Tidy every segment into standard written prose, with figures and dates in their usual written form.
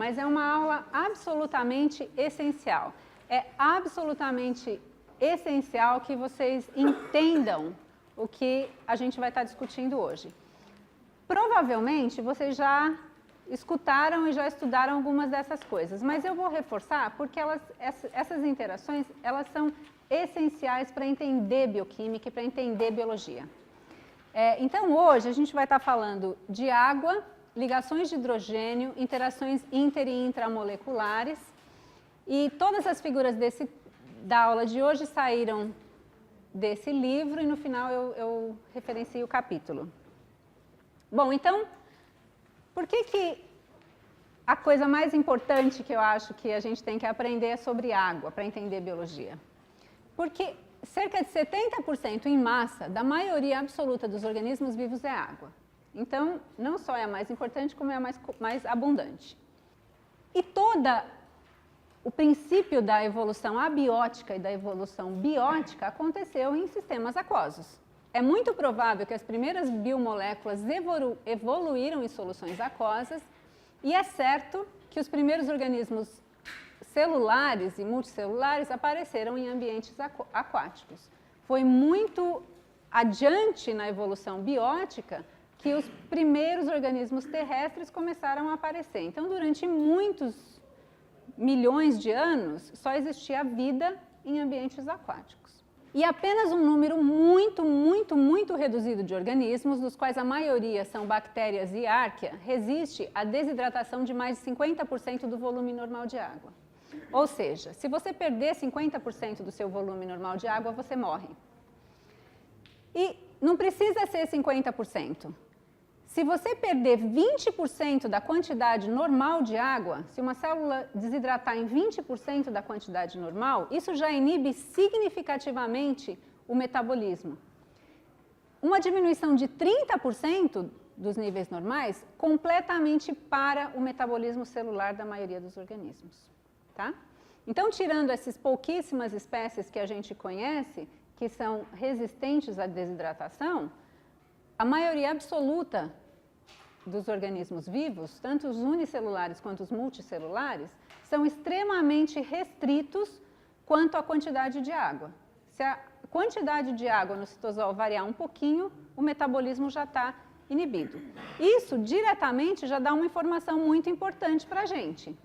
mas é uma aula absolutamente essencial. É absolutamente essencial que vocês entendam o que a gente vai estar discutindo hoje. Provavelmente vocês já escutaram e já estudaram algumas dessas coisas, mas eu vou reforçar porque essas interações elas são essenciais para entender bioquímica e para entender biologia. Então hoje a gente vai estar falando de água, ligações de hidrogênio, interações inter e intramoleculares, e todas as figuras da aula de hoje saíram desse livro e no final eu referencio o capítulo. Bom, então, por que a coisa mais importante que eu acho que a gente tem que aprender é sobre água, para entender biologia? Porque cerca de 70% em massa da maioria absoluta dos organismos vivos é água. Então, não só é a mais importante, como é a mais abundante. E o princípio da evolução abiótica e da evolução biótica aconteceu em sistemas aquosos. É muito provável que as primeiras biomoléculas evoluíram em soluções aquosas, e é certo que os primeiros organismos celulares e multicelulares apareceram em ambientes aquáticos. Foi muito adiante na evolução biótica que os primeiros organismos terrestres começaram a aparecer. Então, durante muitos milhões de anos, só existia vida em ambientes aquáticos. E apenas um número muito reduzido de organismos, dos quais a maioria são bactérias e árquea, resiste à desidratação de mais de 50% do volume normal de água. Ou seja, se você perder 50% do seu volume normal de água, você morre. E não precisa ser 50%. Se você perder 20% da quantidade normal de água, se uma célula desidratar em 20% da quantidade normal, isso já inibe significativamente o metabolismo. Uma diminuição de 30% dos níveis normais completamente para o metabolismo celular da maioria dos organismos. Tá? Então, tirando essas pouquíssimas espécies que a gente conhece, que são resistentes à desidratação, a maioria absoluta dos organismos vivos, tanto os unicelulares quanto os multicelulares, são extremamente restritos quanto à quantidade de água. Se a quantidade de água no citosol variar um pouquinho, o metabolismo já está inibido. Isso diretamente já dá uma informação muito importante para a gente.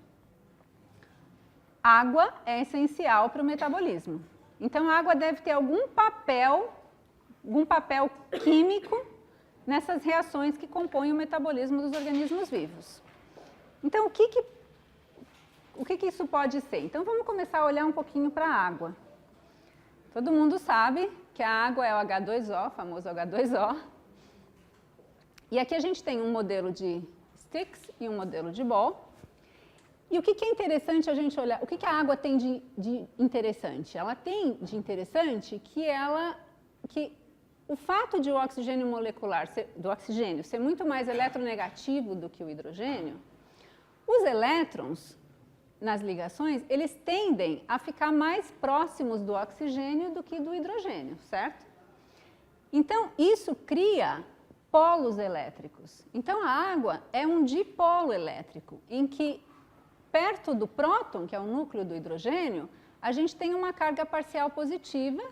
Água é essencial para o metabolismo. Então, a água deve ter algum papel químico nessas reações que compõem o metabolismo dos organismos vivos. Então, o que isso pode ser? Então, vamos começar a olhar um pouquinho para a água. Todo mundo sabe que a água é o H2O, o famoso H2O. E aqui a gente tem um modelo de Sticks e um modelo de Ball. E o que é interessante a gente olhar? O que a água tem de interessante? Ela tem de interessante que o fato de o oxigênio molecular, do oxigênio, ser muito mais eletronegativo do que o hidrogênio, os elétrons, nas ligações, eles tendem a ficar mais próximos do oxigênio do que do hidrogênio, certo? Então, isso cria polos elétricos. Então, a água é um dipolo elétrico, em que, perto do próton, que é o núcleo do hidrogênio, a gente tem uma carga parcial positiva,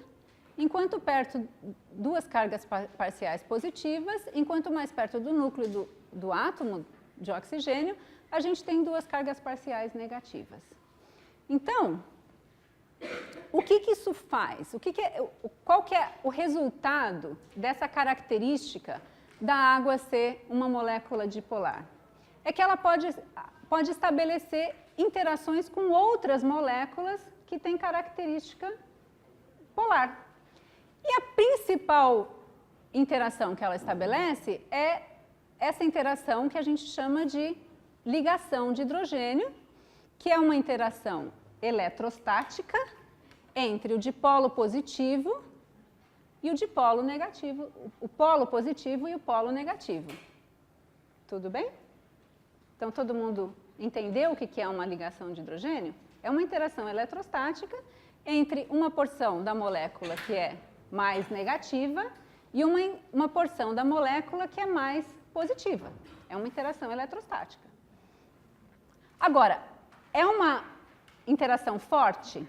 enquanto perto duas cargas parciais positivas, enquanto mais perto do núcleo do átomo de oxigênio, a gente tem duas cargas parciais negativas. Então, o que isso faz? Qual que é o resultado dessa característica da água ser uma molécula dipolar? É que ela pode estabelecer interações com outras moléculas que têm característica polar. E a principal interação que ela estabelece é essa interação que a gente chama de ligação de hidrogênio, que é uma interação eletrostática entre o dipolo positivo e o dipolo negativo, o polo positivo e o polo negativo. Tudo bem? Então, todo mundo entendeu o que é uma ligação de hidrogênio? É uma interação eletrostática entre uma porção da molécula que é mais negativa e uma porção da molécula que é mais positiva. É uma interação eletrostática. Agora, é uma interação forte?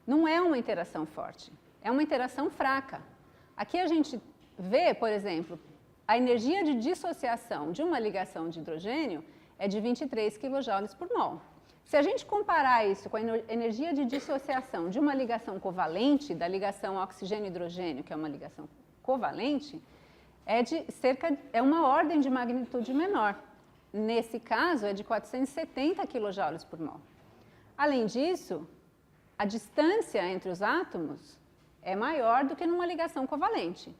Não é uma interação forte, é uma interação fraca. Aqui a gente vê, por exemplo, a energia de dissociação de uma ligação de hidrogênio é de 23 kJ por mol. Se a gente comparar isso com a energia de dissociação de uma ligação covalente, da ligação oxigênio-hidrogênio, que é uma ligação covalente, é uma ordem de magnitude menor. Nesse caso, é de 470 kJ por mol. Além disso, a distância entre os átomos é maior do que numa ligação covalente.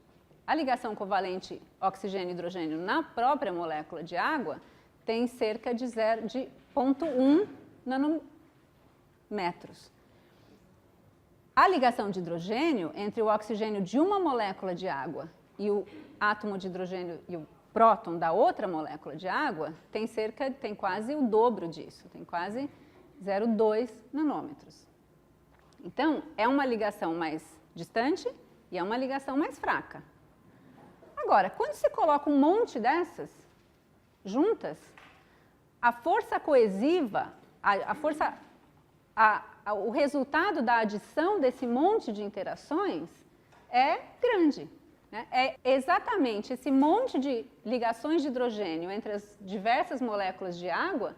A ligação covalente oxigênio-hidrogênio na própria molécula de água tem cerca de 0,1 nanômetros. A ligação de hidrogênio entre o oxigênio de uma molécula de água e o átomo de hidrogênio e o próton da outra molécula de água tem quase o dobro disso, tem quase 0,2 nanômetros. Então, é uma ligação mais distante e é uma ligação mais fraca. Agora, quando você coloca um monte dessas juntas, a força coesiva, o resultado da adição desse monte de interações é grande. Né? É exatamente esse monte de ligações de hidrogênio entre as diversas moléculas de água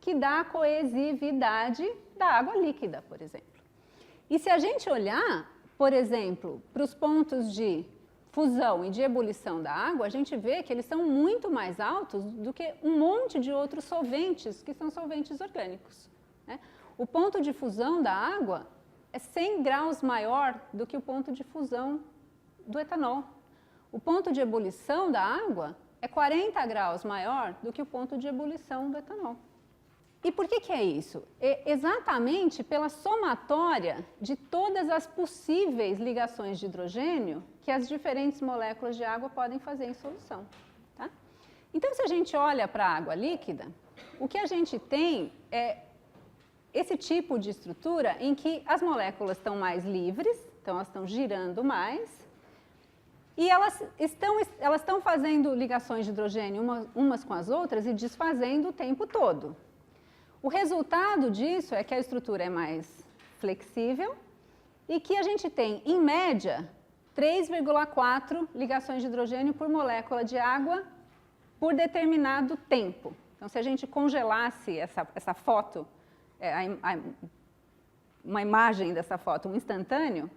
que dá a coesividade da água líquida, por exemplo. E se a gente olhar, por exemplo, para os pontos de fusão e de ebulição da água, a gente vê que eles são muito mais altos do que um monte de outros solventes, que são solventes orgânicos. Né? O ponto de fusão da água é 100 graus maior do que o ponto de fusão do etanol. O ponto de ebulição da água é 40 graus maior do que o ponto de ebulição do etanol. E por que é isso? É exatamente pela somatória de todas as possíveis ligações de hidrogênio que as diferentes moléculas de água podem fazer em solução. Tá? Então, se a gente olha para a água líquida, o que a gente tem é esse tipo de estrutura em que as moléculas estão mais livres, então elas estão girando mais, e elas estão fazendo ligações de hidrogênio umas com as outras e desfazendo o tempo todo. O resultado disso é que a estrutura é mais flexível e que a gente tem, em média, 3,4 ligações de hidrogênio por molécula de água por determinado tempo. Então, se a gente congelasse essa foto, uma imagem dessa foto, um instantâneo,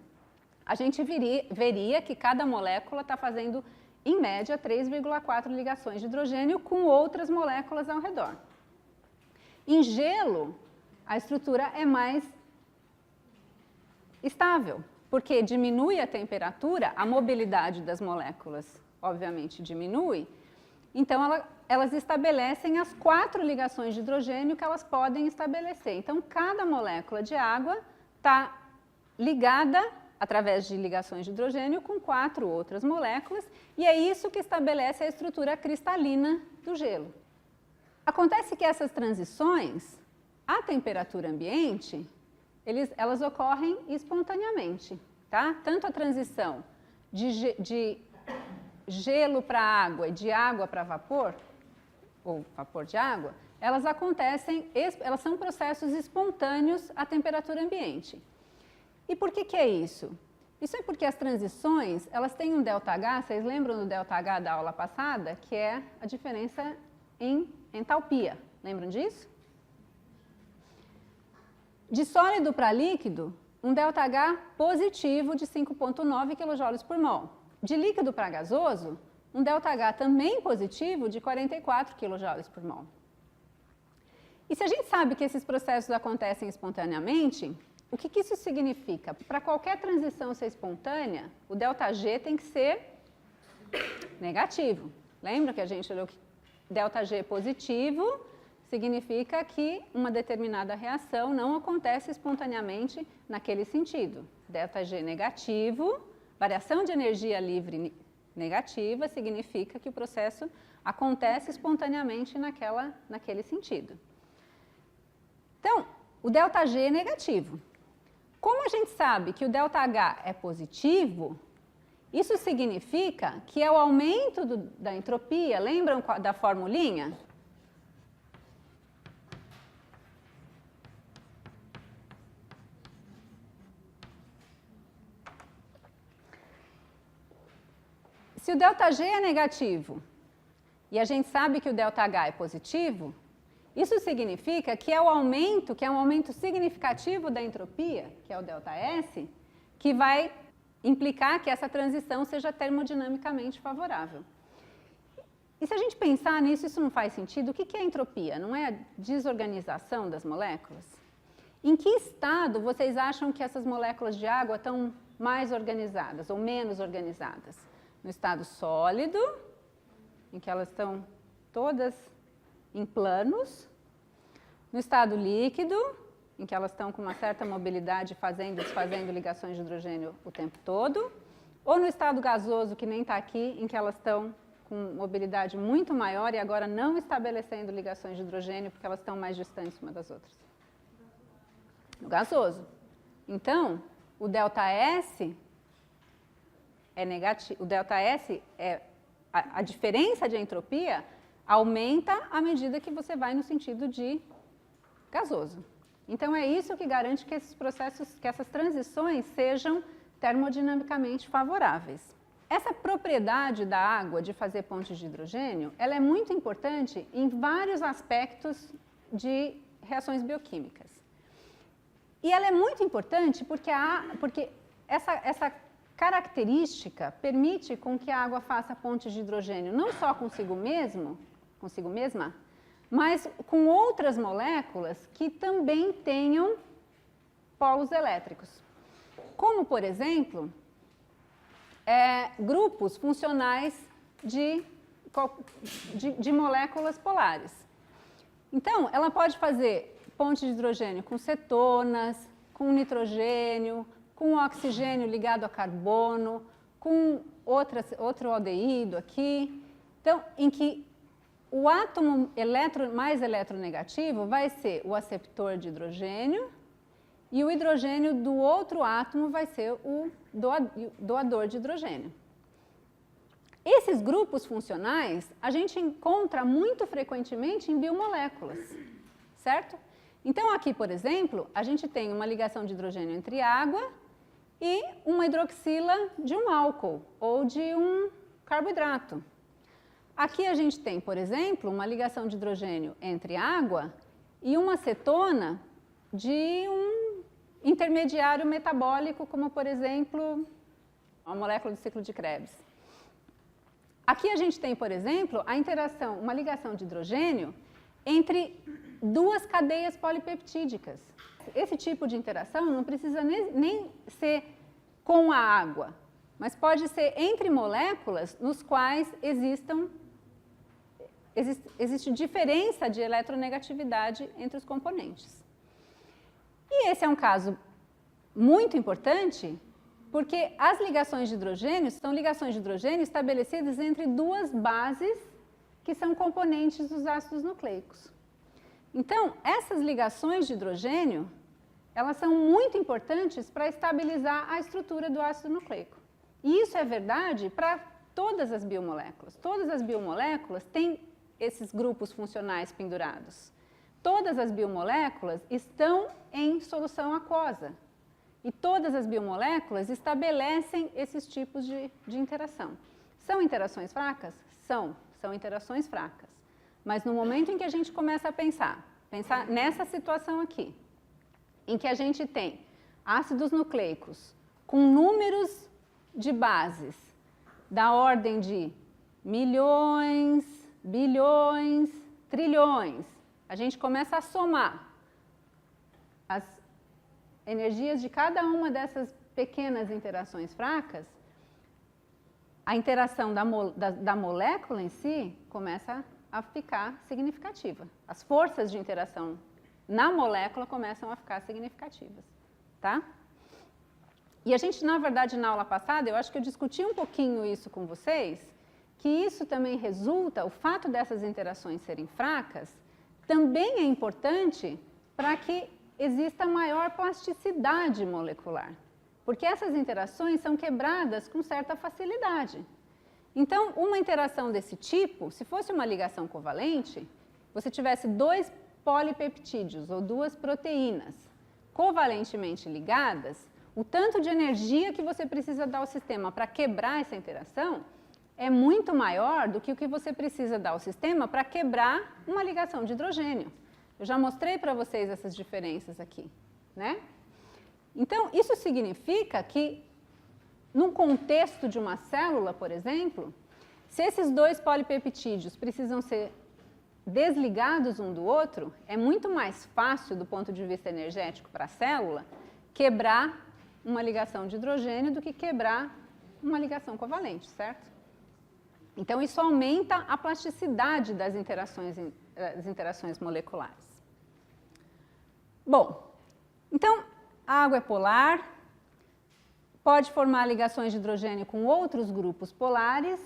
a gente veria que cada molécula está fazendo, em média, 3,4 ligações de hidrogênio com outras moléculas ao redor. Em gelo, a estrutura é mais estável, porque diminui a temperatura, a mobilidade das moléculas, obviamente, diminui, então elas estabelecem as 4 ligações de hidrogênio que elas podem estabelecer. Então, cada molécula de água está ligada através de ligações de hidrogênio com 4 outras moléculas, e é isso que estabelece a estrutura cristalina do gelo. Acontece que essas transições, à temperatura ambiente, elas ocorrem espontaneamente, tá? Tanto a transição de gelo para água e de água para vapor, ou vapor de água, elas são processos espontâneos à temperatura ambiente. E por que é isso? Isso é porque as transições, elas têm um ΔH, vocês lembram do ΔH da aula passada? Que é a diferença em entalpia. Lembram disso? De sólido para líquido, um ΔH positivo de 5,9 kJ por mol. De líquido para gasoso, um ΔH também positivo de 44 kJ por mol. E se a gente sabe que esses processos acontecem espontaneamente, o que isso significa? Para qualquer transição ser espontânea, o ΔG tem que ser negativo. Lembra que a gente olhou que ΔG positivo significa que uma determinada reação não acontece espontaneamente naquele sentido. ΔG negativo, variação de energia livre negativa, significa que o processo acontece espontaneamente naquele sentido. Então, o ΔG é negativo. Como a gente sabe que o ΔH é positivo, isso significa que é o aumento da entropia, lembram da formulinha? se o ΔG é negativo e a gente sabe que o ΔH é positivo, isso significa que é um aumento significativo da entropia, que é o ΔS, que vai implicar que essa transição seja termodinamicamente favorável. E se a gente pensar nisso, isso não faz sentido. O que é entropia? Não é a desorganização das moléculas? Em que estado vocês acham que essas moléculas de água estão mais organizadas ou menos organizadas? No estado sólido, em que elas estão todas em planos. No estado líquido, em que elas estão com uma certa mobilidade, fazendo e desfazendo ligações de hidrogênio o tempo todo. Ou no estado gasoso, que nem está aqui, em que elas estão com mobilidade muito maior e agora não estabelecendo ligações de hidrogênio, porque elas estão mais distantes umas das outras. No gasoso. Então, o ΔS é negativo. O ΔS é a diferença de entropia aumenta à medida que você vai no sentido de gasoso. Então, é isso que garante que esses processos, que essas transições sejam termodinamicamente favoráveis. Essa propriedade da água de fazer pontes de hidrogênio, ela é muito importante em vários aspectos de reações bioquímicas. E ela é muito importante porque essa característica permite com que a água faça pontes de hidrogênio não só consigo mesma, mas com outras moléculas que também tenham polos elétricos. Como, por exemplo, grupos funcionais de moléculas polares. Então, ela pode fazer ponte de hidrogênio com cetonas, com nitrogênio, com oxigênio ligado a carbono, com outro aldeído aqui. Então, em que o átomo mais eletronegativo vai ser o aceptor de hidrogênio e o hidrogênio do outro átomo vai ser o doador de hidrogênio. Esses grupos funcionais a gente encontra muito frequentemente em biomoléculas, certo? Então, aqui, por exemplo, a gente tem uma ligação de hidrogênio entre água e uma hidroxila de um álcool ou de um carboidrato. Aqui a gente tem, por exemplo, uma ligação de hidrogênio entre água e uma cetona de um intermediário metabólico, como, por exemplo, a molécula do ciclo de Krebs. Aqui a gente tem, por exemplo, uma ligação de hidrogênio entre duas cadeias polipeptídicas. Esse tipo de interação não precisa nem ser com a água, mas pode ser entre moléculas nos quais existe diferença de eletronegatividade entre os componentes. E esse é um caso muito importante, porque as ligações de hidrogênio são ligações de hidrogênio estabelecidas entre duas bases que são componentes dos ácidos nucleicos. Então, essas ligações de hidrogênio, elas são muito importantes para estabilizar a estrutura do ácido nucleico. E isso é verdade para todas as biomoléculas. Todas as biomoléculas têm esses grupos funcionais pendurados. Todas as biomoléculas estão em solução aquosa. E todas as biomoléculas estabelecem esses tipos de interação. São interações fracas? São interações fracas. Mas no momento em que a gente começa a pensar nessa situação aqui, em que a gente tem ácidos nucleicos com números de bases da ordem de milhões, bilhões, trilhões, a gente começa a somar as energias de cada uma dessas pequenas interações fracas, a interação da molécula em si começa a ficar significativa. As forças de interação na molécula começam a ficar significativas, tá? E a gente, na verdade, na aula passada, eu acho que eu discuti um pouquinho isso com vocês, que isso também resulta, o fato dessas interações serem fracas, também é importante para que exista maior plasticidade molecular, porque essas interações são quebradas com certa facilidade. Então, uma interação desse tipo, se fosse uma ligação covalente, você tivesse dois polipeptídeos ou duas proteínas covalentemente ligadas, o tanto de energia que você precisa dar ao sistema para quebrar essa interação é muito maior do que o que você precisa dar ao sistema para quebrar uma ligação de hidrogênio. Eu já mostrei para vocês essas diferenças aqui, né? Então, isso significa que, num contexto de uma célula, por exemplo, se esses dois polipeptídeos precisam ser desligados um do outro, é muito mais fácil, do ponto de vista energético para a célula, quebrar uma ligação de hidrogênio do que quebrar uma ligação covalente, certo? Então, isso aumenta a plasticidade das interações moleculares. Bom, então, a água é polar, pode formar ligações de hidrogênio com outros grupos polares,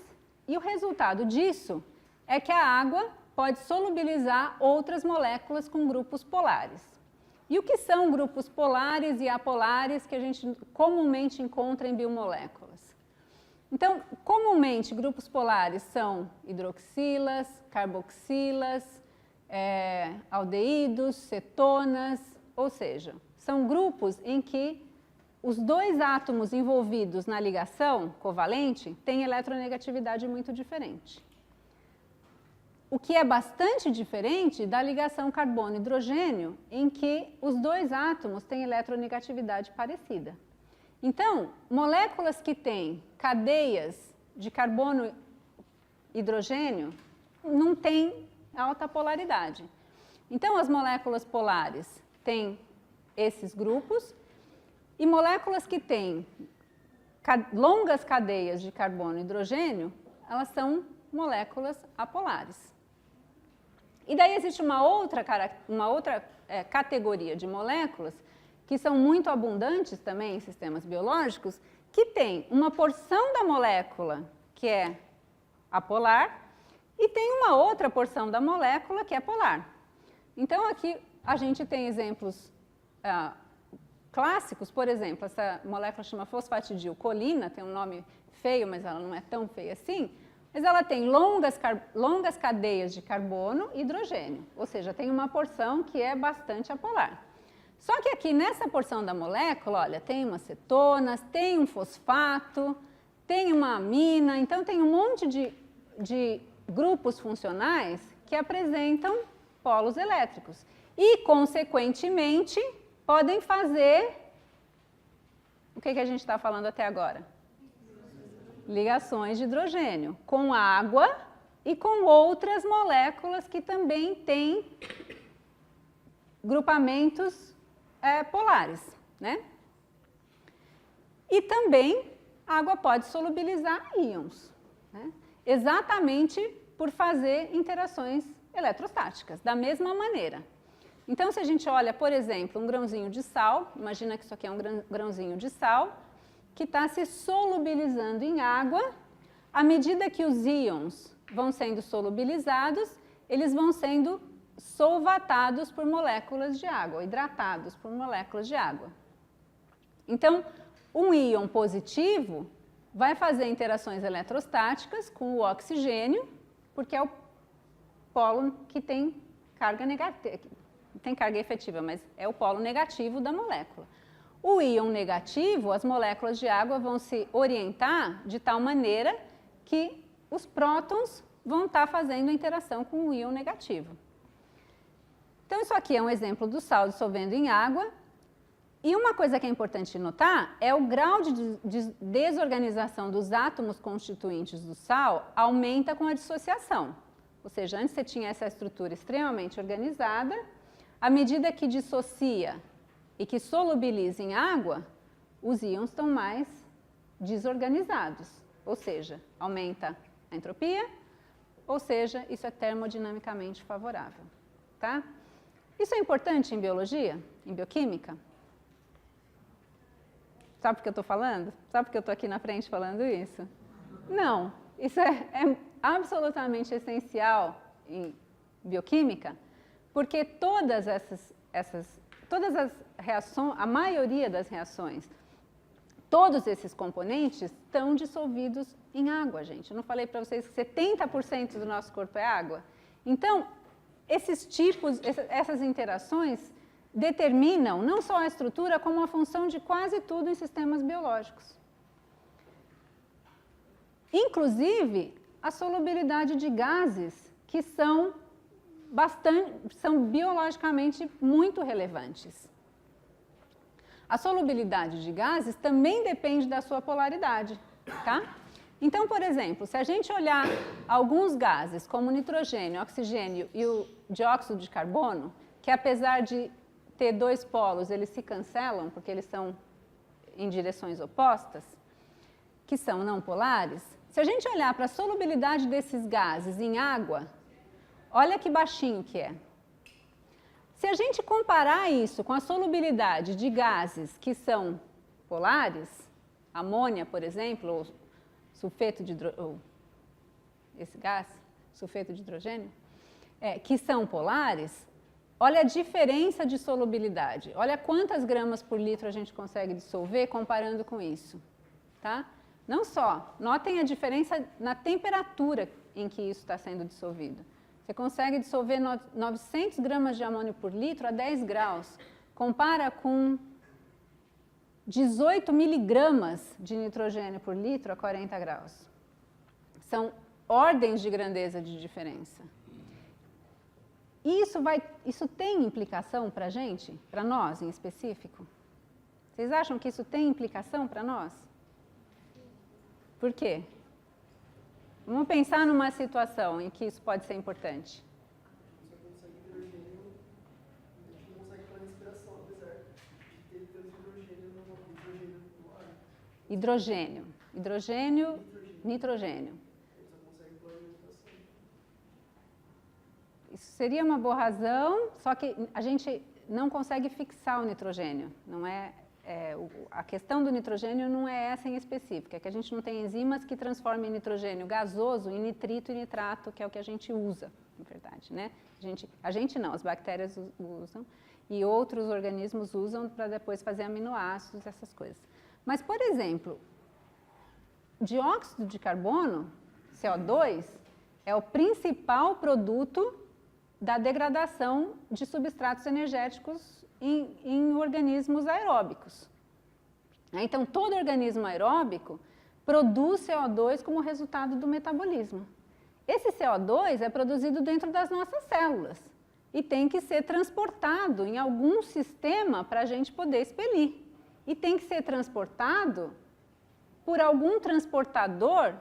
e o resultado disso é que a água pode solubilizar outras moléculas com grupos polares. E o que são grupos polares e apolares que a gente comumente encontra em biomoléculas? Então, comumente, grupos polares são hidroxilas, carboxilas, aldeídos, cetonas, ou seja, são grupos em que os dois átomos envolvidos na ligação covalente têm eletronegatividade muito diferente. O que é bastante diferente da ligação carbono-hidrogênio, em que os dois átomos têm eletronegatividade parecida. Então, moléculas que têm cadeias de carbono e hidrogênio não têm alta polaridade. Então, as moléculas polares têm esses grupos, e moléculas que têm longas cadeias de carbono e hidrogênio, elas são moléculas apolares. E daí existe uma outra categoria de moléculas que são muito abundantes também em sistemas biológicos, que tem uma porção da molécula que é apolar e tem uma outra porção da molécula que é polar. Então, aqui a gente tem exemplos clássicos, por exemplo, essa molécula chama fosfatidilcolina, tem um nome feio, mas ela não é tão feia assim, mas ela tem longas cadeias de carbono e hidrogênio, ou seja, tem uma porção que é bastante apolar. Só que aqui nessa porção da molécula, olha, tem umas cetonas, tem um fosfato, tem uma amina, então tem um monte de grupos funcionais que apresentam polos elétricos e, consequentemente, podem fazer o que a gente está falando até agora? Ligações de hidrogênio com água e com outras moléculas que também têm grupamentos polares, né? E também a água pode solubilizar íons, né? Exatamente por fazer interações eletrostáticas, da mesma maneira. Então, se a gente olha, por exemplo, um grãozinho de sal, imagina que isso aqui é um grãozinho de sal, que está se solubilizando em água, à medida que os íons vão sendo solubilizados, eles vão sendo solvatados por moléculas de água, hidratados por moléculas de água. Então, um íon positivo vai fazer interações eletrostáticas com o oxigênio, porque é o polo que tem carga negativa. Tem carga efetiva, mas é o polo negativo da molécula. O íon negativo, as moléculas de água vão se orientar de tal maneira que os prótons vão estar fazendo a interação com o íon negativo. Então, isso aqui é um exemplo do sal dissolvendo em água. E uma coisa que é importante notar é o grau de desorganização dos átomos constituintes do sal aumenta com a dissociação. Ou seja, antes você tinha essa estrutura extremamente organizada. À medida que dissocia e que solubiliza em água, os íons estão mais desorganizados, ou seja, aumenta a entropia, ou seja, isso é termodinamicamente favorável, tá? Isso é importante em biologia, em bioquímica? Sabe por que eu estou falando? Sabe por que eu estou aqui na frente falando isso? Não, isso é absolutamente essencial em bioquímica, porque todas as reações, a maioria das reações, todos esses componentes estão dissolvidos em água, gente. Eu não falei para vocês que 70% do nosso corpo é água? Então, essas interações determinam não só a estrutura, como a função de quase tudo em sistemas biológicos. inclusive a solubilidade de gases que são biologicamente muito relevantes. A solubilidade de gases também depende da sua polaridade, tá? Então, por exemplo, se a gente olhar alguns gases, como o nitrogênio, o oxigênio e o dióxido de carbono, que apesar de ter dois polos, eles se cancelam, porque eles são em direções opostas, que são não polares, se a gente olhar para a solubilidade desses gases em água, olha que baixinho que é. Se a gente comparar isso com a solubilidade de gases que são polares, amônia, por exemplo, ou sulfeto de esse gás, sulfeto de hidrogênio, que são polares, olha a diferença de solubilidade. Olha quantas gramas por litro a gente consegue dissolver comparando com isso, tá? Não só, notem a diferença na temperatura em que isso está sendo dissolvido. Você consegue dissolver 900 gramas de amônio por litro a 10 graus. Compara com 18 miligramas de nitrogênio por litro a 40 graus. São ordens de grandeza de diferença. E isso tem implicação para a gente? Para nós, em específico? Vocês acham que isso tem implicação para nós? Por quê? Vamos pensar numa situação em que isso pode ser importante. Você consegue hidrogênio, a gente não consegue para respiração, apesar de ter tanto hidrogênio no ar. Hidrogênio, nitrogênio. Você consegue para respiração. Isso seria uma boa razão, só que a gente não consegue fixar o nitrogênio. Não é, a questão do nitrogênio não é essa em específico, é que a gente não tem enzimas que transformem nitrogênio gasoso em nitrito e nitrato, que é o que a gente usa, na verdade, né? A gente não, as bactérias usam e outros organismos usam para depois fazer aminoácidos, essas coisas. Mas, por exemplo, dióxido de carbono, CO2, é o principal produto da degradação de substratos energéticos em organismos aeróbicos. Então, todo organismo aeróbico produz CO2 como resultado do metabolismo. Esse CO2 é produzido dentro das nossas células e tem que ser transportado em algum sistema para a gente poder expelir. E tem que ser transportado por algum transportador,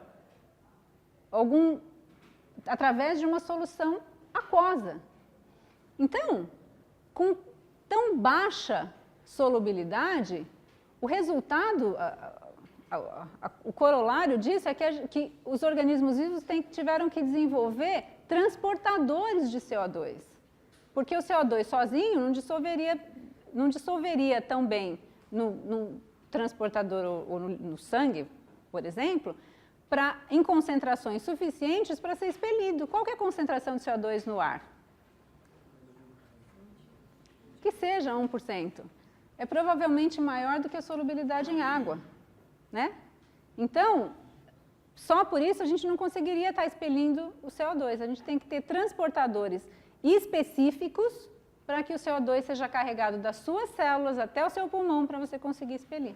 através de uma solução aquosa. Então, com tão baixa solubilidade, o resultado, o corolário disso é que os organismos vivos tiveram que desenvolver transportadores de CO2, porque o CO2 sozinho não dissolveria tão bem no transportador ou no sangue, por exemplo, em concentrações suficientes para ser expelido. Qual que é a concentração de CO2 no ar? Que seja 1%. É provavelmente maior do que a solubilidade em água, né? Então, só por isso a gente não conseguiria estar expelindo o CO2. A gente tem que ter transportadores específicos para que o CO2 seja carregado das suas células até o seu pulmão para você conseguir expelir.